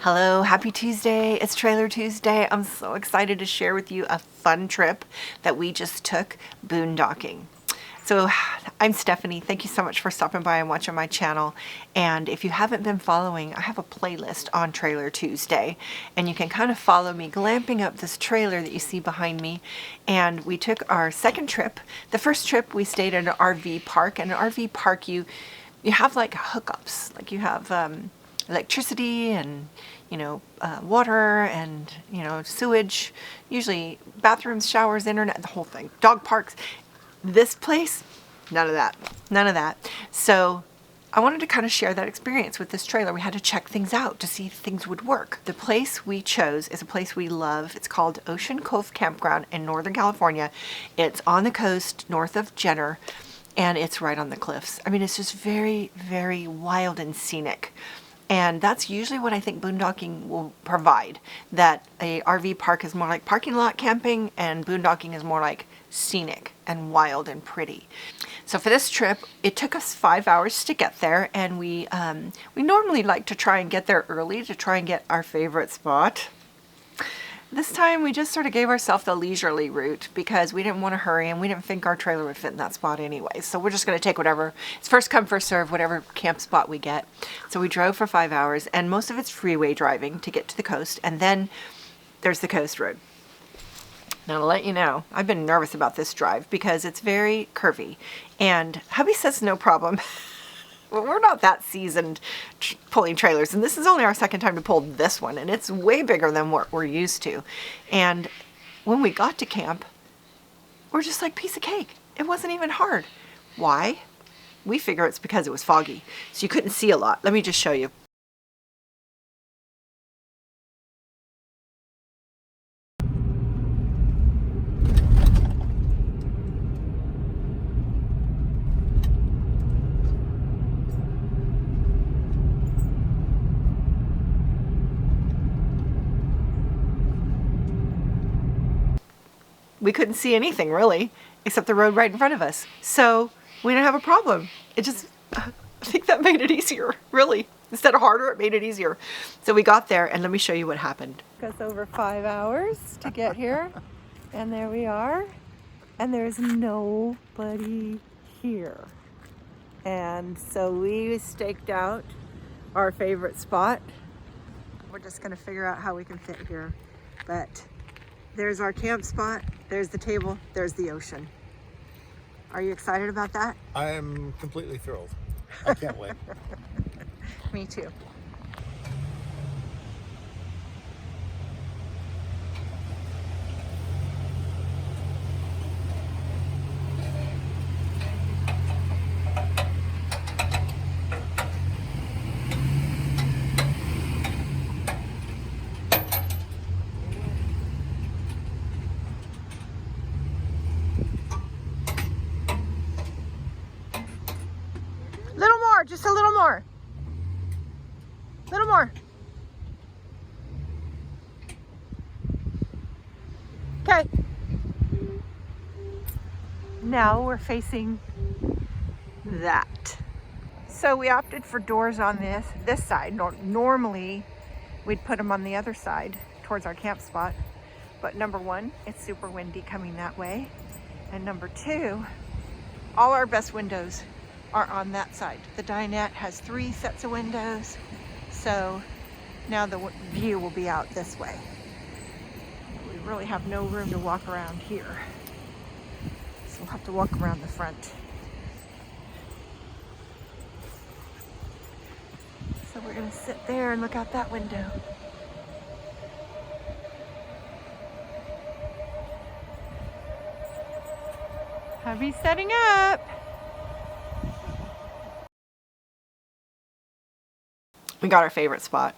Hello, happy Tuesday. It's Trailer Tuesday. I'm so excited to share with you a fun trip that we just took boondocking. So I'm Stephanie. Thank you so much for stopping by and watching my channel. And if you haven't been following, I have a playlist on Trailer Tuesday, and you can kind of follow me glamping up this trailer that you see behind me. And we took our second trip. The first trip we stayed at an RV park, and an RV park you have like hookups, like you have electricity and water and sewage, usually bathrooms, showers, internet, the whole thing. Dog parks. This place, none of that. So I wanted to kind of share that experience with this trailer. We had to check things out to see if things would work. The place we chose is a place we love. It's called Ocean Cove Campground in Northern California. It's on the coast north of Jenner, and it's right on the cliffs. I mean, it's just very, very wild and scenic. And that's usually what I think boondocking will provide. That a RV park is more like parking lot camping, and boondocking is more like scenic and wild and pretty. So for this trip, it took us 5 hours to get there, and we normally like to try and get there early to try and get our favorite spot. This time we just sort of gave ourselves the leisurely route because we didn't want to hurry, and we didn't think our trailer would fit in that spot anyway. So we're just going to take whatever, it's first come, first serve, whatever camp spot we get. So we drove for 5 hours, and most of it's freeway driving to get to the coast, and then there's the coast road. Now to let you know, I've been nervous about this drive because it's very curvy, and hubby says no problem. Well, we're not that seasoned pulling trailers, and this is only our second time to pull this one, and it's way bigger than what we're used to. And when we got to camp, we're just like piece of cake. It wasn't even hard. Why? We figure it's because it was foggy, so you couldn't see a lot. Let me just show you. We couldn't see anything really, except the road right in front of us. So we didn't have a problem. It just, I think that made it easier, really. Instead of harder, it made it easier. So we got there, and let me show you what happened. It took us over 5 hours to get here, and there we are. And there's nobody here. And so we staked out our favorite spot. We're just gonna figure out how we can fit here. But there's our camp spot, there's the table, there's the ocean. Are you excited about that? I am completely thrilled. I can't wait. Me too. Little more, just a little more. Little more. Okay. Now we're facing that. So we opted for doors on this side. Normally we'd put them on the other side towards our camp spot. But number one, it's super windy coming that way. And number two, all our best windows are on that side. The dinette has 3 sets of windows, so now the view will be out this way. We really have no room to walk around here, so we'll have to walk around the front. So we're gonna sit there and look out that window. Hubby's setting up. We got our favorite spot.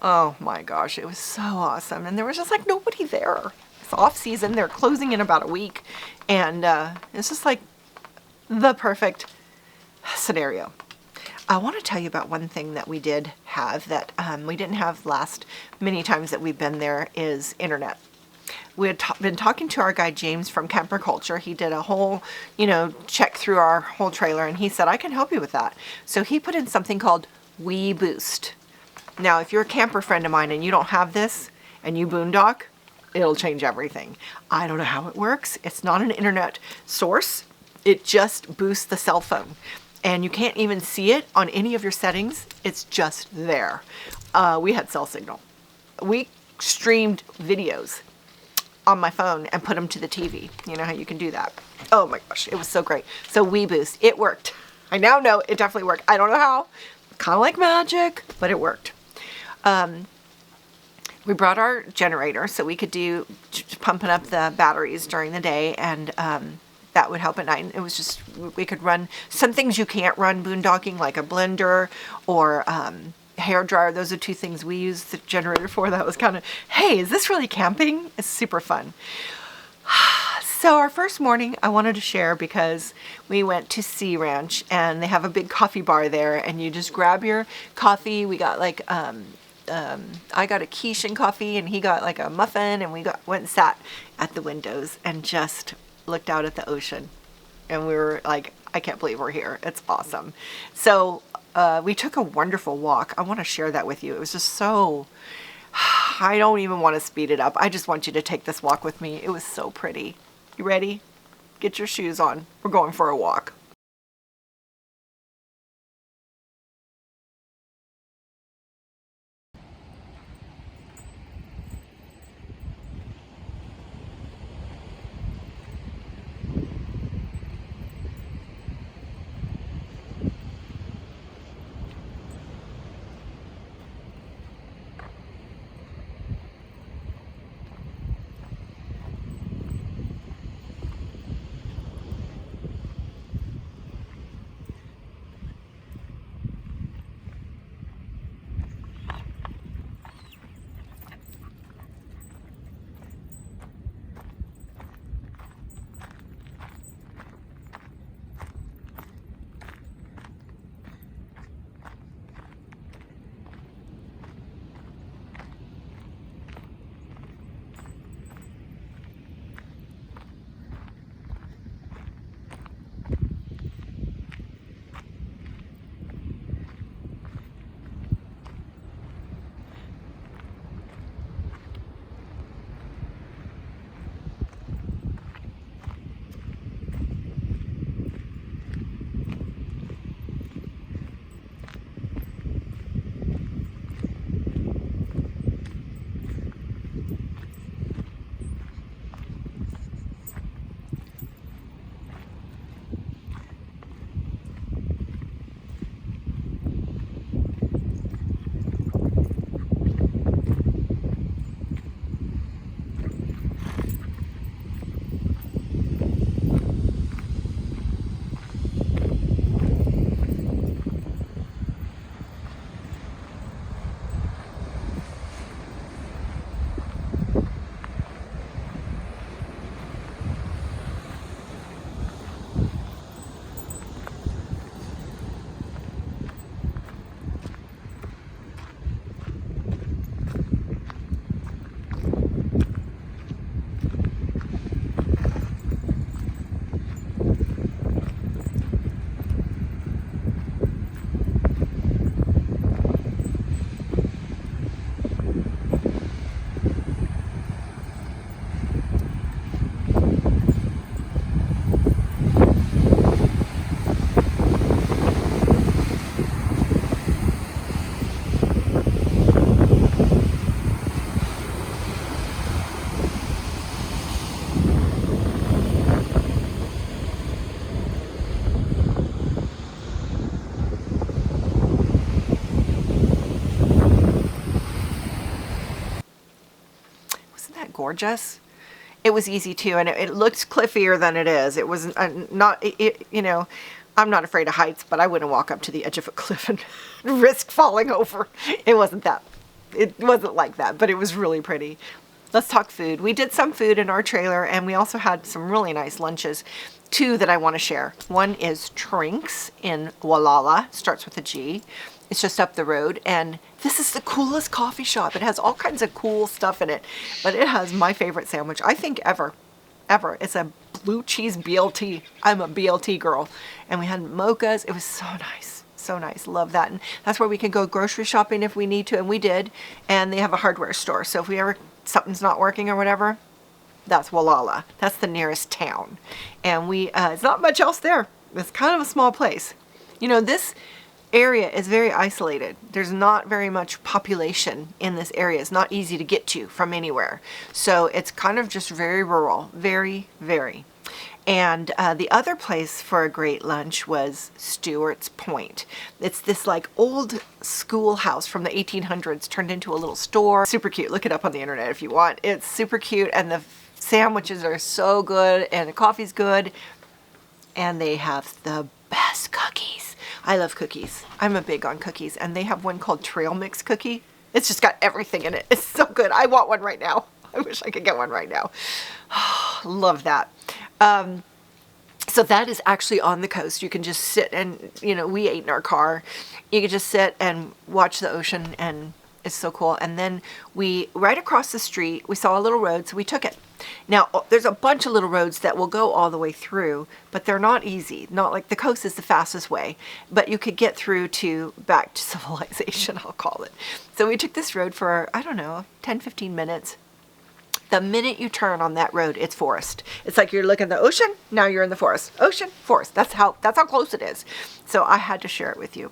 Oh my gosh, it was so awesome. And there was just like nobody there. It's off season, they're closing in about a week. And it's just like the perfect scenario. I want to tell you about one thing that we did have that we didn't have last many times that we've been there is internet. We had been talking to our guy James from Kamper Kulture. He did a whole, check through our whole trailer, and he said, I can help you with that. So he put in something called We Boost. Now, if you're a camper friend of mine and you don't have this and you boondock, it'll change everything. I don't know how it works. It's not an internet source. It just boosts the cell phone. And you can't even see it on any of your settings. It's just there. We had cell signal. We streamed videos on my phone and put them to the TV. You know how you can do that. Oh my gosh, it was so great. So WeBoost, it worked. I now know it definitely worked. I don't know how. Kind of like magic, but it worked. We brought our generator so we could do pumping up the batteries during the day, and that would help at night. It was just, we could run some things you can't run boondocking, like a blender or hair dryer. Those are two things we used the generator for. That was kind of, hey, is this really camping? It's super fun. So our first morning I wanted to share because we went to Sea Ranch and they have a big coffee bar there, and you just grab your coffee. We got like I got a quiche and coffee, and he got like a muffin, and we went and sat at the windows and just looked out at the ocean. And we were like, I can't believe we're here. It's awesome. So we took a wonderful walk. I want to share that with you. It was just so, I don't even want to speed it up. I just want you to take this walk with me. It was so pretty. You ready? Get your shoes on. We're going for a walk. Gorgeous. It was easy too, and it looked cliffier than it is. It was not, you know, I'm not afraid of heights, but I wouldn't walk up to the edge of a cliff and risk falling over. It wasn't like that, but it was really pretty. Let's talk food. We did some food in our trailer, and we also had some really nice lunches. Two that I want to share. One is Trinks in Walala, starts with a G. It's just up the road, and this is the coolest coffee shop. It has all kinds of cool stuff in it, but it has my favorite sandwich, I think, ever. It's a blue cheese BLT. I'm a BLT girl. And we had mochas. It was so nice. So nice. Love that. And that's where we can go grocery shopping if we need to, and we did. And they have a hardware store. So if we ever, something's not working or whatever, that's Walala. That's the nearest town. And it's not much else there. It's kind of a small place. You know, this area is very isolated. There's not very much population in this area. It's not easy to get to from anywhere. So it's kind of just very rural. Very, very. And the other place for a great lunch was Stewart's Point. It's this like old schoolhouse from the 1800s turned into a little store. Super cute. Look it up on the internet if you want. It's super cute, and the sandwiches are so good, and the coffee's good, and they have the best cookies. I love cookies. I'm a big on cookies, and they have one called Trail Mix Cookie. It's just got everything in it. It's so good. I want one right now. I wish I could get one right now. Love that. So that is actually on the coast. You can just sit and, you know, we ate in our car. You can just sit and watch the ocean, and it's so cool. And then right across the street, we saw a little road, so we took it. Now, there's a bunch of little roads that will go all the way through, but they're not easy. Not like the coast is the fastest way, but you could get through back to civilization, I'll call it. So we took this road for, I don't know, 10, 15 minutes. The minute you turn on that road, it's forest. It's like you're looking at the ocean, now you're in the forest. Ocean, forest. That's how close it is. So I had to share it with you.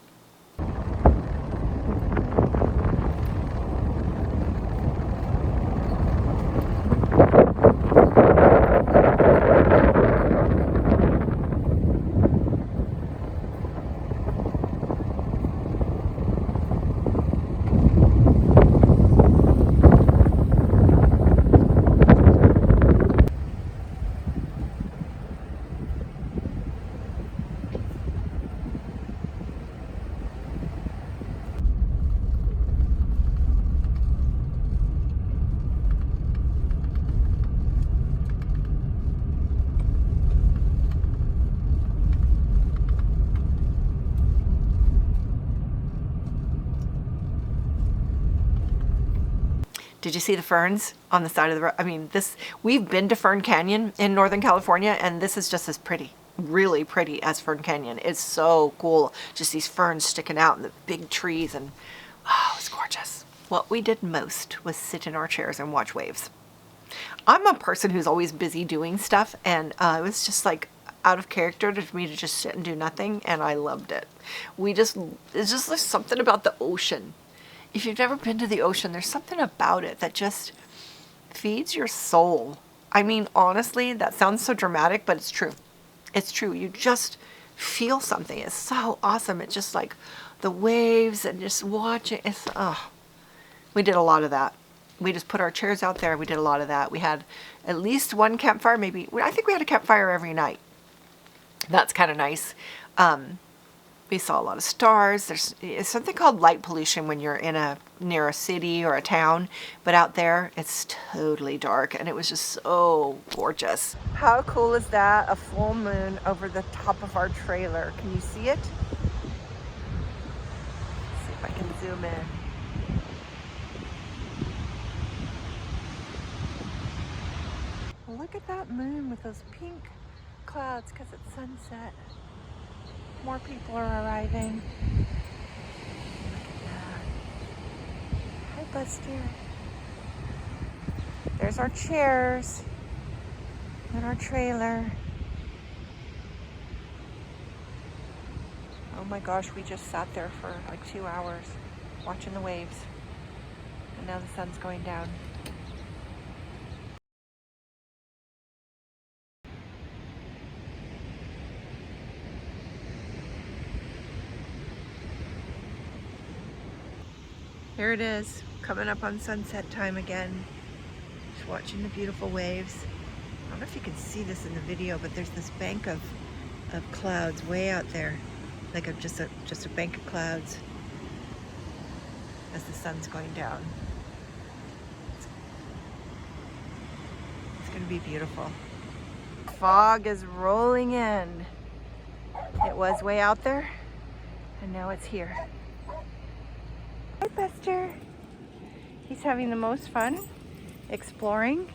Did you see the ferns on the side of the road? I mean, we've been to Fern Canyon in Northern California, and this is just as pretty, really pretty as Fern Canyon. It's so cool. Just these ferns sticking out and the big trees, and oh, it's gorgeous. What we did most was sit in our chairs and watch waves. I'm a person who's always busy doing stuff, and it was just like out of character for me to just sit and do nothing, and I loved it. It's just there's something about the ocean. If you've never been to the ocean, there's something about it that just feeds your soul. I mean, honestly, that sounds so dramatic, but it's true. It's true. You just feel something. It's so awesome. It's just like the waves and just watching. We did a lot of that. We just put our chairs out there. We did a lot of that. We had at least one campfire, maybe. I think we had a campfire every night. That's kind of nice. We saw a lot of stars. It's something called light pollution when you're near a city or a town, but out there it's totally dark, and it was just so gorgeous. How cool is that? A full moon over the top of our trailer. Can you see it? Let's see if I can zoom in. Look at that moon with those pink clouds because it's sunset. More people are arriving. Look at that. Hi, Buster. There's our chairs and our trailer. Oh my gosh, we just sat there for like 2 hours watching the waves. And now the sun's going down. Here it is, coming up on sunset time again. Just watching the beautiful waves. I don't know if you can see this in the video, but there's this bank of clouds way out there. Like just a bank of clouds as the sun's going down. It's gonna be beautiful. Fog is rolling in. It was way out there, and now it's here. Hi, Buster. He's having the most fun exploring.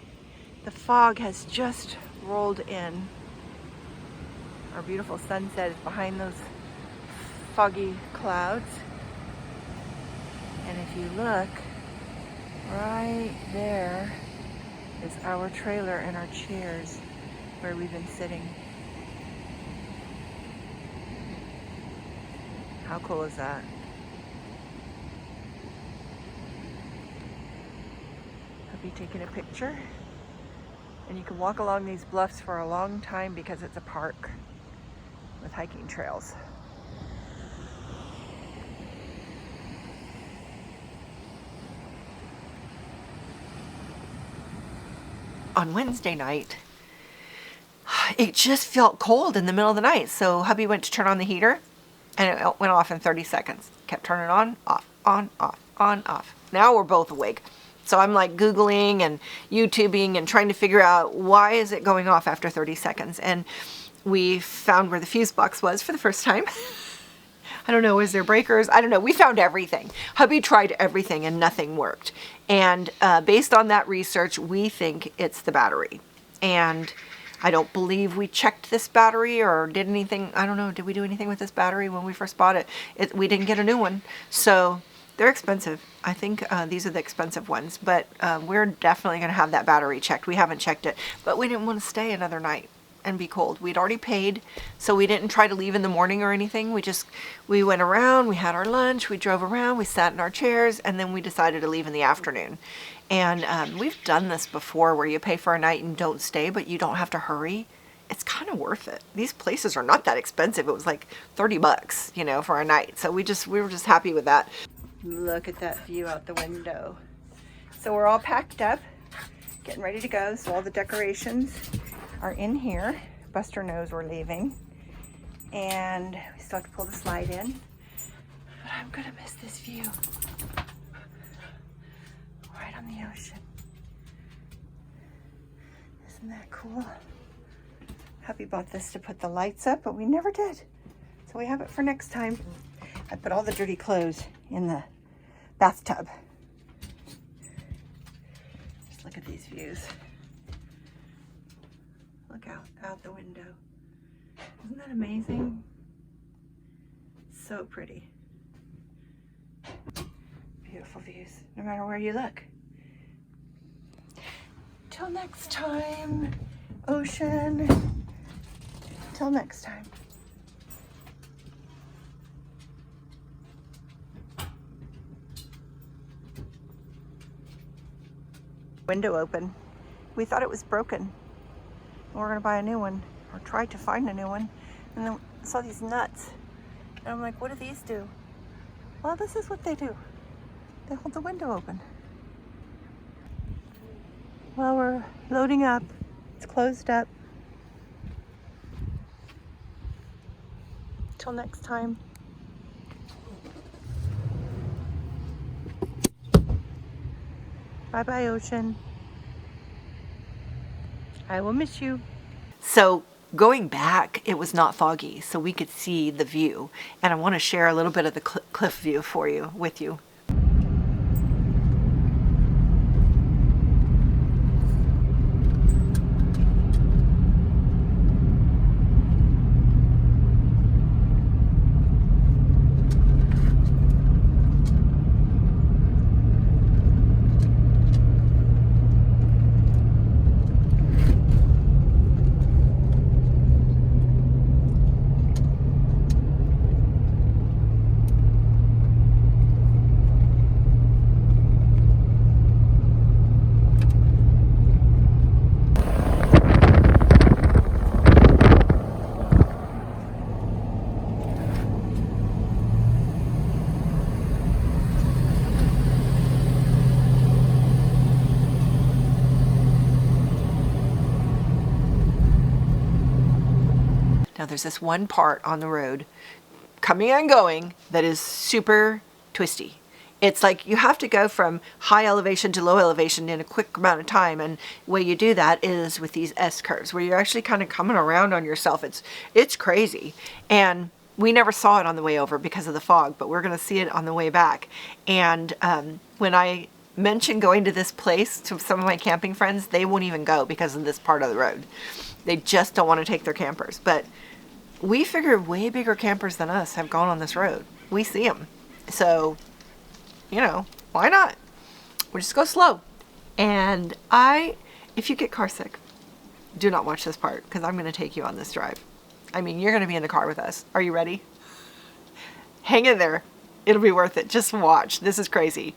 The fog has just rolled in. Our beautiful sunset is behind those foggy clouds. And if you look, right there is our trailer and our chairs where we've been sitting. How cool is that? I'll be taking a picture. And you can walk along these bluffs for a long time because it's a park with hiking trails. On Wednesday night, it just felt cold in the middle of the night. So hubby went to turn on the heater and it went off in 30 seconds. Kept turning on, off, on, off, on, off. Now we're both awake. So I'm like Googling and YouTubing and trying to figure out why is it going off after 30 seconds. And we found where the fuse box was for the first time. I don't know, is there breakers? I don't know. We found everything. Hubby tried everything and nothing worked. And based on that research, we think it's the battery. And I don't believe we checked this battery or did anything. I don't know. Did we do anything with this battery when we first bought it? We didn't get a new one. So they're expensive. I think these are the expensive ones. But we're definitely going to have that battery checked. We haven't checked it. But we didn't want to stay another night and be cold. We'd already paid, so we didn't try to leave in the morning or anything. We went around, we had our lunch, we drove around, we sat in our chairs, and then we decided to leave in the afternoon. And we've done this before where you pay for a night and don't stay, but you don't have to hurry. It's kind of worth it. These places are not that expensive. It was like $30, you know, for a night. So we were just happy with that. Look at that view out the window. So we're all packed up, getting ready to go. So all the decorations are in here. Buster knows we're leaving. And we still have to pull the slide in. But I'm gonna miss this view. Right on the ocean. Isn't that cool? Hubby bought this to put the lights up, but we never did. So we have it for next time. I put all the dirty clothes in the bathtub. Just look at these views. Look out the window. Isn't that amazing? So pretty. Beautiful views, no matter where you look. Till next time, ocean. Till next time. Window open. We thought it was broken. We're gonna buy a new one, or try to find a new one. And then I saw these nuts. And I'm like, what do these do? Well, this is what they do. They hold the window open. Well, we're loading up. It's closed up. Till next time. Bye-bye, ocean. I will miss you. So going back, it was not foggy, so we could see the view. And I want to share a little bit of the cliff view with you. Now there's this one part on the road coming and going that is super twisty. It's like you have to go from high elevation to low elevation in a quick amount of time, and the way you do that is with these S-curves where you're actually kind of coming around on yourself. It's crazy. And we never saw it on the way over because of the fog, but we're going to see it on the way back. And when I mention going to this place to some of my camping friends, they won't even go because of this part of the road. They just don't want to take their campers. But we figured way bigger campers than us have gone on this road. We see them. So, why not? We'll just go slow. And if you get car sick, do not watch this part because I'm going to take you on this drive. I mean, you're going to be in the car with us. Are you ready? Hang in there. It'll be worth it. Just watch. This is crazy.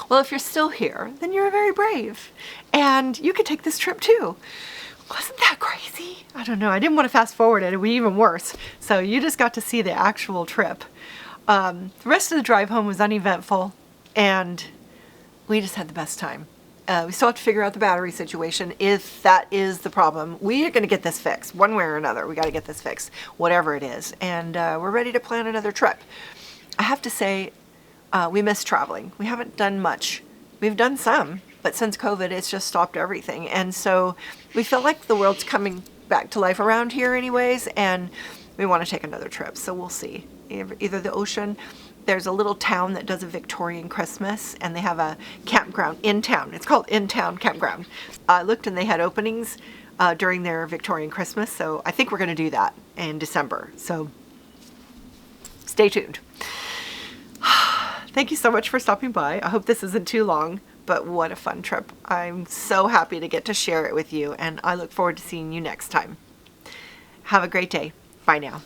Well, if you're still here, then you're very brave. And you could take this trip too. Wasn't that crazy? I don't know. I didn't want to fast forward it. It would be even worse. So you just got to see the actual trip. The rest of the drive home was uneventful. And we just had the best time. We still have to figure out the battery situation if that is the problem. We are going to get this fixed one way or another. We got to get this fixed, whatever it is. And we're ready to plan another trip. I have to say, we miss traveling. We haven't done much. We've done some, but since COVID, it's just stopped everything. And so we feel like the world's coming back to life around here anyways, and we want to take another trip. So we'll see. Either the ocean. There's a little town that does a Victorian Christmas, and they have a campground in town. It's called In Town Campground. I looked and they had openings during their Victorian Christmas, so I think we're going to do that in December. So stay tuned. Thank you so much for stopping by. I hope this isn't too long, but what a fun trip. I'm so happy to get to share it with you, and I look forward to seeing you next time. Have a great day. Bye now.